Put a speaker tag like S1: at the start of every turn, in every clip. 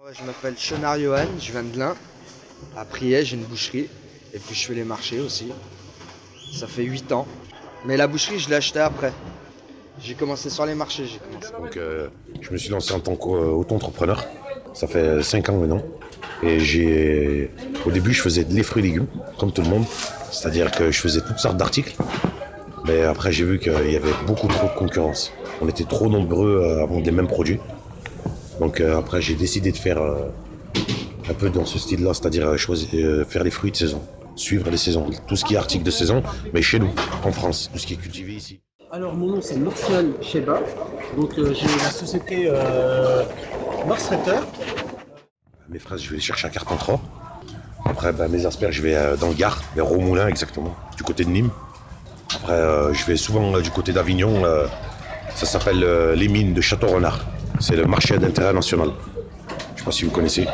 S1: Ouais, je m'appelle Chenard Johan, je viens de l'Ain. À Priez, j'ai une boucherie. Et puis je fais les marchés aussi. Ça fait 8 ans. Mais la boucherie, je l'ai achetée après. J'ai commencé sur les marchés, j'ai commencé.
S2: Donc, je me suis lancé en tant qu'auto-entrepreneur. Ça fait 5 ans maintenant. Et au début, je faisais des fruits et légumes, comme tout le monde. C'est-à-dire que je faisais toutes sortes d'articles. Mais après, j'ai vu qu'il y avait beaucoup trop de concurrence. On était trop nombreux à vendre les mêmes produits. Donc, après, j'ai décidé de faire un peu dans ce style-là, c'est-à-dire faire les fruits de saison, suivre les saisons, tout ce qui est article de saison, mais chez nous, en France, tout ce qui est cultivé ici.
S3: Alors mon nom c'est Martial Cheba, donc j'ai la société Mars Traiteur.
S2: Mes fraises, je vais les chercher à Carpentras. Après, mes asperges, je vais dans le Gard, vers Romoulin exactement, du côté de Nîmes. Après, je vais souvent du côté d'Avignon, ça s'appelle les mines de Château-Renard. C'est le marché d'intérêt national. Je ne sais pas si vous connaissez.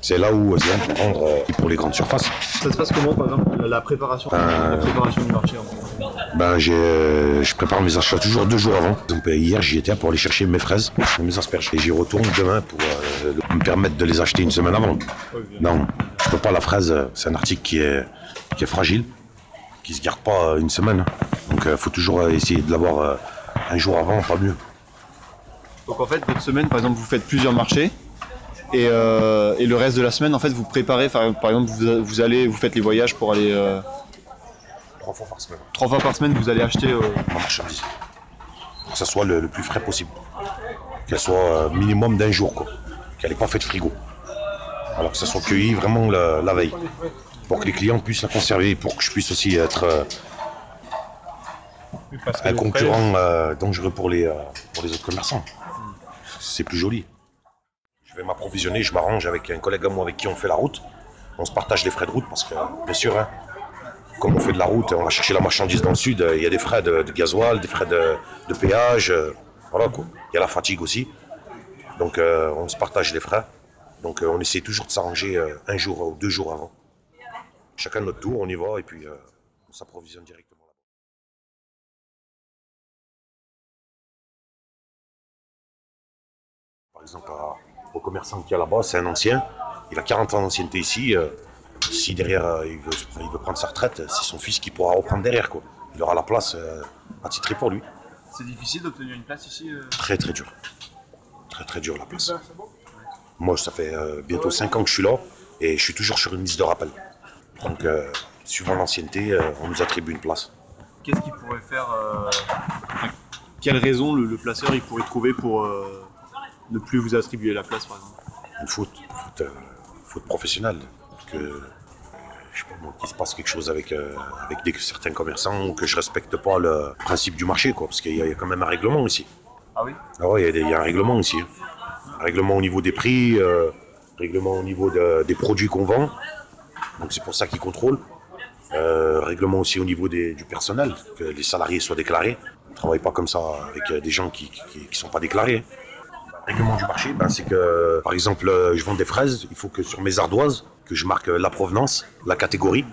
S2: C'est là où c'est pour vendre pour les grandes surfaces.
S3: Ça se passe comment par exemple la préparation du marché en fait.
S2: Je prépare mes achats toujours 2 jours avant. Donc hier j'y étais pour aller chercher mes fraises, mes asperges. Et j'y retourne demain pour me permettre de les acheter une semaine avant. Non, je peux pas, la fraise, c'est un article qui est fragile, qui se garde pas une semaine. Donc faut toujours essayer de l'avoir un jour avant, pas mieux.
S3: Donc en fait votre semaine par exemple vous faites plusieurs marchés et le reste de la semaine en fait vous préparez, par exemple vous faites les voyages pour aller
S2: 3 fois par semaine.
S3: 3 fois par semaine vous allez acheter
S2: Ma marchandise. Que ça soit le plus frais possible. Qu'elle soit minimum d'un jour, quoi. Qu'elle n'ait pas fait de frigo. Alors que ça soit cueilli vraiment la veille. Pour que les clients puissent la conserver, pour que je puisse aussi être un concurrent dangereux pour les autres commerçants. C'est plus joli. Je vais m'approvisionner, je m'arrange avec un collègue à moi avec qui on fait la route. On se partage les frais de route parce que, bien sûr, hein, comme on fait de la route, on va chercher la marchandise dans le sud, il y a des frais de gasoil, des frais de péage, voilà quoi. Il y a la fatigue aussi. Donc on se partage les frais. Donc on essaie toujours de s'arranger 1 jour ou 2 jours avant. Chacun notre tour, on y va et puis on s'approvisionne directement là-bas. Par exemple, au commerçant qui est là-bas, c'est un ancien, il a 40 ans d'ancienneté ici. Si derrière il veut prendre sa retraite, c'est son fils qui pourra reprendre derrière, quoi. Il aura la place attitrée pour lui.
S3: C'est difficile d'obtenir une place ici
S2: Très très dur. Très très dur la place. Moi ça fait bientôt 5 ans que je suis là et je suis toujours sur une liste de rappel. Donc suivant l'ancienneté, on nous attribue une place.
S3: Qu'est-ce qu'il pourrait faire quelle raison le placeur il pourrait trouver pour ne plus vous attribuer la place par exemple?
S2: Une faute professionnelle. Que je sais pas moi, qu'il se passe quelque chose avec certains commerçants ou que je respecte pas le principe du marché, quoi, parce qu'il y a quand même un règlement ici.
S3: Ah oui?
S2: Ah ouais, il y a un règlement ici. Un règlement au niveau des prix, règlement au niveau des produits qu'on vend. Donc c'est pour ça qu'ils contrôlent. Règlement aussi au niveau du personnel, que les salariés soient déclarés. On ne travaille pas comme ça avec des gens qui sont pas déclarés. Règlement du marché, c'est que, par exemple, je vends des fraises, il faut que sur mes ardoises, que je marque la provenance, la catégorie,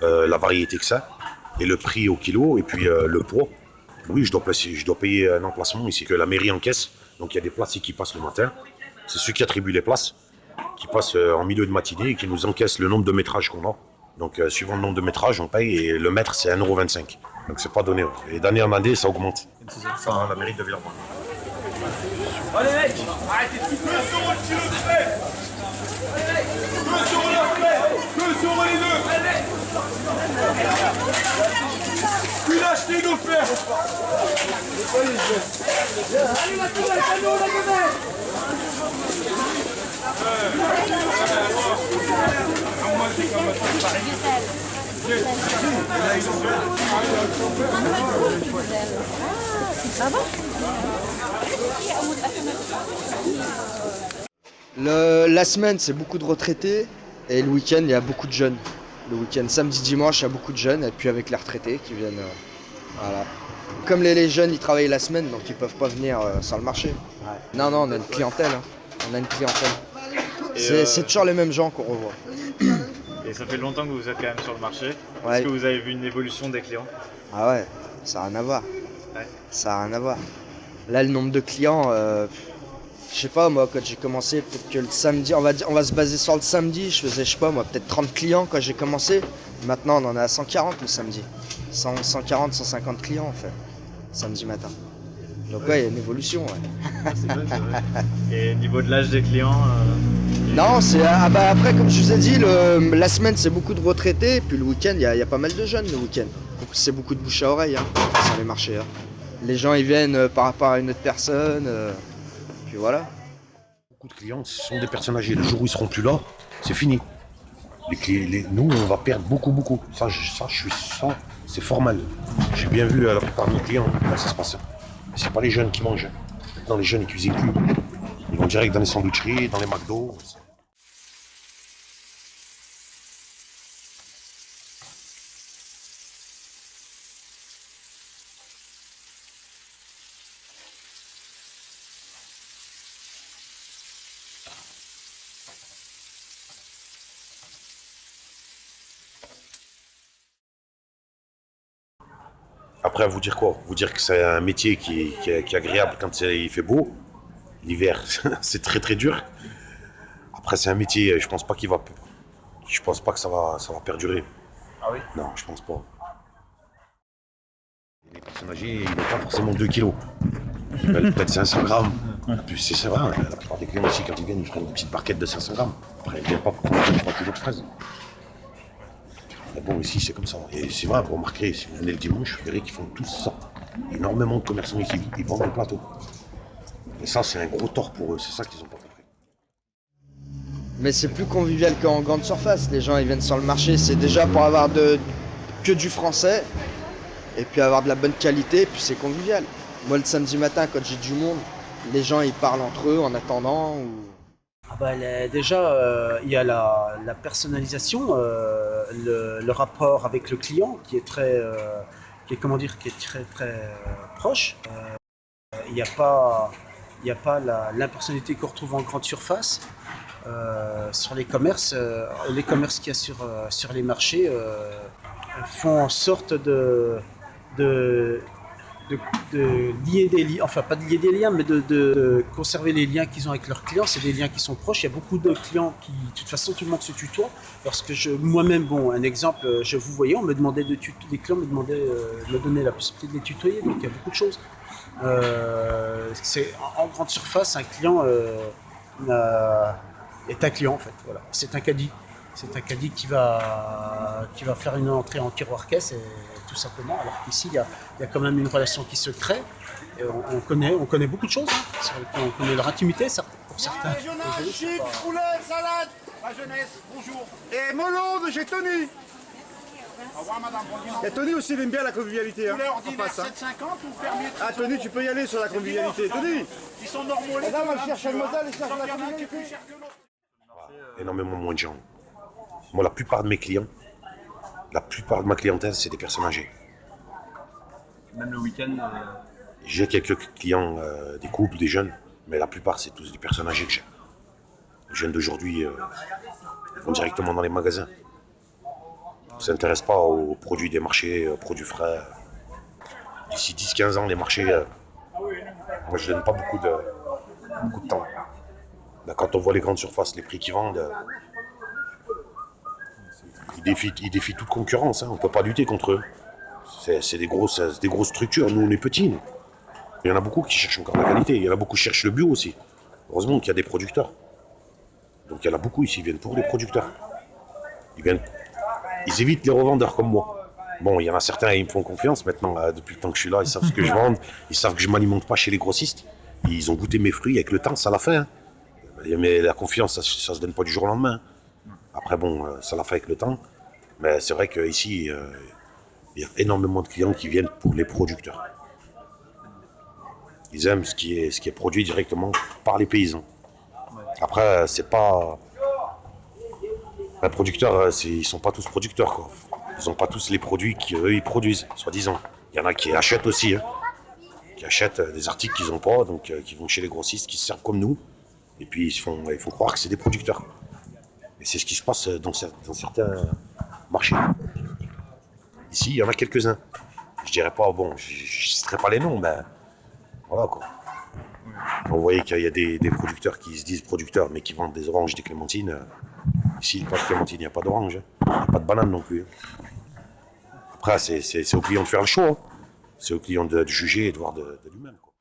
S2: la variété que ça, et le prix au kilo, et puis le poids. Oui, je dois payer un emplacement ici que la mairie encaisse. Donc il y a des places qui passent le matin. C'est ceux qui attribuent les places, qui passent en milieu de matinée et qui nous encaissent le nombre de métrages qu'on a. Donc suivant le nombre de métrages, on paye et le mètre c'est 1,25 €. Donc c'est pas donné. Et d'année en année, ça augmente. Ça, la mairie de Villeurbanne.
S4: Allez mec, arrêtez de 2 € le kilo de frais. 2 € la frais, 2 € les deux. Tu l'as acheté nos frères. Allez la tournée, allez on la tournée.
S1: La semaine, c'est beaucoup de retraités. Et le week-end, il y a beaucoup de jeunes. Le week-end, samedi, dimanche, il y a beaucoup de jeunes. Et puis avec les retraités qui viennent. Voilà. Comme les jeunes, ils travaillent la semaine, donc ils peuvent pas venir sur le marché. Ouais. Non, on a une clientèle. Hein. On a une clientèle. C'est toujours les mêmes gens qu'on revoit.
S5: Et ça fait longtemps que vous êtes quand même sur le marché.
S1: Ouais.
S5: Est-ce que vous avez vu une évolution des clients?
S1: Ah ouais, ça n'a rien à voir.
S5: Ouais.
S1: Ça n'a rien à voir. Là, le nombre de clients, Je sais pas, moi, quand j'ai commencé, peut-être que le samedi, on va se baser sur le samedi, je faisais, je sais pas, moi, peut-être 30 clients quand j'ai commencé. Maintenant, on en est à 140 le samedi. 140, 150 clients, en fait, samedi matin. Donc ouais, il y a une évolution, ouais.
S5: C'est vrai, c'est vrai. Et niveau de l'âge des clients,
S1: Non, bah après, comme je vous ai dit, la semaine, c'est beaucoup de retraités, puis le week-end, il y a pas mal de jeunes le week-end. Donc c'est beaucoup de bouche à oreille, hein, sur les marchés, hein. Les gens, ils viennent par rapport à une autre personne, puis voilà.
S2: Beaucoup de clients, ce sont des personnes âgées. Le jour où ils seront plus là, c'est fini. Nous, on va perdre beaucoup, beaucoup. Ça, c'est formel. J'ai bien vu la plupart de mes clients, là, ça se passe. C'est pas les jeunes qui mangent. Maintenant, les jeunes, ils cuisinent plus. Ils vont direct dans les sandwicheries, dans les McDo. Après, vous dire quoi? Vous dire que c'est un métier qui est agréable quand il fait beau. L'hiver, c'est très très dur. Après, c'est un métier, je pense pas que ça va perdurer.
S3: Ah oui?
S2: Non, je pense pas. Les personnes âgées, ils n'ont pas forcément 2 kilos. Ils veulent peut-être 500 grammes. Puis c'est vrai, la plupart des clients aussi, quand ils viennent, ils prennent une petite barquette de 500 grammes. Après, ils ne viennent pas pour prendre 3 kilos de fraises. Mais bon, ici, c'est comme ça. Et c'est vrai, vous remarquerez, si vous venez le dimanche, vous verrez qu'ils font tous ça. Énormément de commerçants ici, ils vendent le plateau. Et ça, c'est un gros tort pour eux, c'est ça qu'ils n'ont pas compris.
S1: Mais c'est plus convivial qu'en grande surface. Les gens, ils viennent sur le marché, c'est déjà pour avoir que du français, et puis avoir de la bonne qualité, puis c'est convivial. Moi, le samedi matin, quand j'ai du monde, les gens, ils parlent entre eux en attendant, ou...
S6: Ah bah, déjà, il y a la personnalisation, le rapport avec le client qui est très, qui est très très proche. Il n'y a pas, il y a pas l'impersonnalité qu'on retrouve en grande surface. Sur les commerces qu'il y a sur les marchés font en sorte de, de lier des liens, enfin pas de lier des liens, mais de conserver les liens qu'ils ont avec leurs clients. C'est des liens qui sont proches. Il y a beaucoup de clients qui, de toute façon, tout le monde se tutoie. Lorsque moi-même, bon, un exemple, je vous voyais, on me demandait des clients me donnaient la possibilité de les tutoyer. Donc il y a beaucoup de choses. C'est en grande surface, un client est un client en fait. Voilà, c'est un caddie. C'est un caddie qui va faire une entrée en tiroir-caisse, tout simplement. Alors qu'ici, il y a quand même une relation qui se crée. Et on connaît beaucoup de choses. Hein. On connaît leur intimité pour certains.
S4: Régional, chips, poulet, salade. La jeunesse, bonjour. Et Molonde, j'ai Tony. Au revoir, madame.
S7: Et Tony aussi, il aime bien la convivialité.
S4: Poulet
S7: Hein,
S4: ordinaire,
S7: en face, hein.
S4: 7,50 ou fermier de
S7: Ah, Tony, tu peux y aller sur la convivialité. Tony,
S4: Ils sont normaux. Les
S7: madame,
S4: deux,
S7: elle cherche un
S4: tu vois.
S7: modèle, elle cherche
S4: Donc,
S7: la
S4: il y en a un qui est
S7: convivialité.
S4: plus cher que l'autre.
S2: Énormément moins de gens. Moi, la plupart de mes clients, la plupart de ma clientèle, c'est des personnes âgées.
S3: Même le week-end.
S2: J'ai quelques clients, des couples, des jeunes, mais la plupart, c'est tous des personnes âgées que j'ai. Les jeunes d'aujourd'hui vont directement dans les magasins. Ils ne s'intéressent pas aux produits des marchés, aux produits frais. D'ici 10-15 ans, les marchés, moi, je ne donne pas beaucoup de temps. Là, quand on voit les grandes surfaces, les prix qu'ils vendent, ils défient toute concurrence. Hein. On ne peut pas lutter contre eux. C'est des grosses structures. Nous, on est petits. Nous. Il y en a beaucoup qui cherchent encore la qualité. Il y en a beaucoup qui cherchent le bio aussi. Heureusement qu'il y a des producteurs. Donc il y en a beaucoup ici, ils viennent pour les producteurs. Ils évitent les revendeurs comme moi. Bon, il y en a certains, ils me font confiance maintenant, depuis le temps que je suis là, ils savent ce que je vends, ils savent que je ne m'alimente pas chez les grossistes. Ils ont goûté mes fruits avec le temps, ça l'a fait. Hein. Mais la confiance, ça ne se donne pas du jour au lendemain. Après, bon, ça l'a fait avec le temps. Mais c'est vrai qu'ici, il y a énormément de clients qui viennent pour les producteurs. Ils aiment ce qui est produit directement par les paysans. Après, c'est pas... Les producteurs, ils sont pas tous producteurs, quoi. Ils n'ont pas tous les produits qu'eux, ils produisent, soi-disant. Il y en a qui achètent aussi, hein. Qui achètent des articles qu'ils n'ont pas, donc qui vont chez les grossistes, qui se servent comme nous. Et puis, ils font croire que c'est des producteurs. Et c'est ce qui se passe dans certains marchés. Ici, il y en a quelques-uns. Je dirais pas, bon, je ne citerai pas les noms, mais voilà, quoi. On voyait qu'il y a des producteurs qui se disent producteurs, mais qui vendent des oranges, des clémentines. Ici, il n'y a pas de clémentine, il n'y a pas d'orange. Il n'y a pas de banane non plus. Après, c'est au client de faire le choix. Hein. C'est au client de juger et de voir de lui-même. Quoi.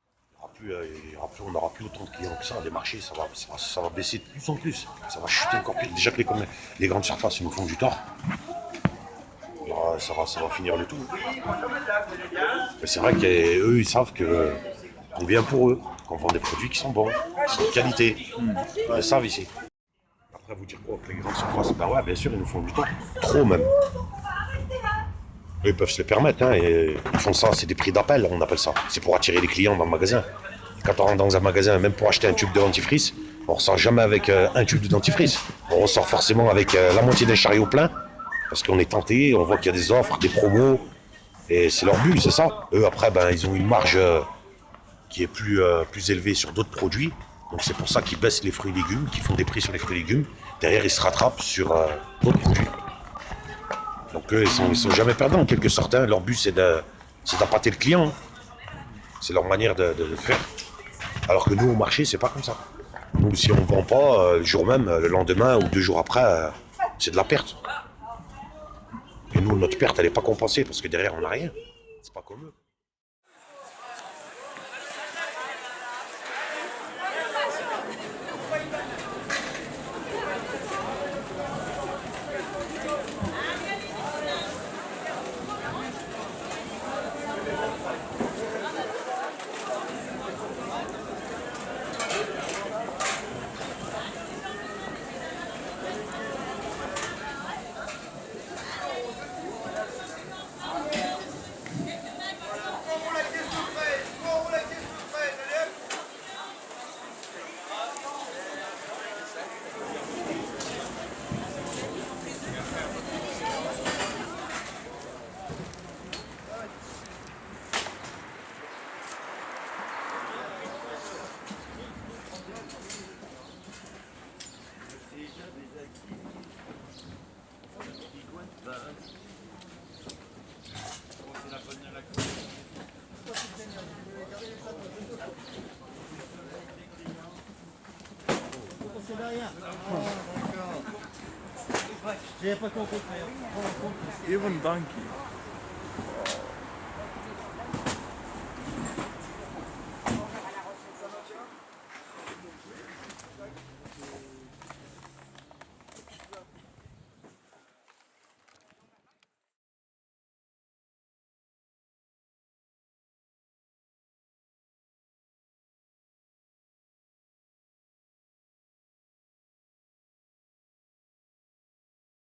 S2: On n'aura plus autant de clients que ça. Les marchés, ça va baisser de plus en plus. Ça va chuter encore plus. Déjà que les grandes surfaces nous font du tort. Ça va finir le tout. Mais c'est vrai qu'eux, ils savent qu'on vient pour eux, qu'on vend des produits qui sont bons, qui sont de qualité. Ils le savent ici. Après, vous dire quoi que les grandes surfaces, ben ouais, bien sûr, ils nous font du tort. Trop même. Eux, ils peuvent se le permettre. Hein, et ils font ça, c'est des prix d'appel, on appelle ça. C'est pour attirer les clients dans le magasin. Quand on rentre dans un magasin, même pour acheter un tube de dentifrice, on ne ressort jamais avec un tube de dentifrice. On ressort forcément avec la moitié d'un chariot plein. Parce qu'on est tenté, on voit qu'il y a des offres, des promos, et c'est leur but, c'est ça. Eux, après, ben, ils ont une marge qui est plus élevée sur d'autres produits, donc c'est pour ça qu'ils baissent les fruits et légumes, qu'ils font des prix sur les fruits et légumes. Derrière, ils se rattrapent sur d'autres produits. Donc eux, ils sont jamais perdants, en quelque sorte. Hein. Leur but, c'est d'appâter le client. C'est leur manière de faire. Alors que nous, au marché, c'est pas comme ça. Nous, si on ne vend pas, le jour même, le lendemain ou 2 jours après, c'est de la perte. Et nous, notre perte, elle n'est pas compensée parce que derrière, on n'a rien. C'est pas comme eux.
S8: Even donkey.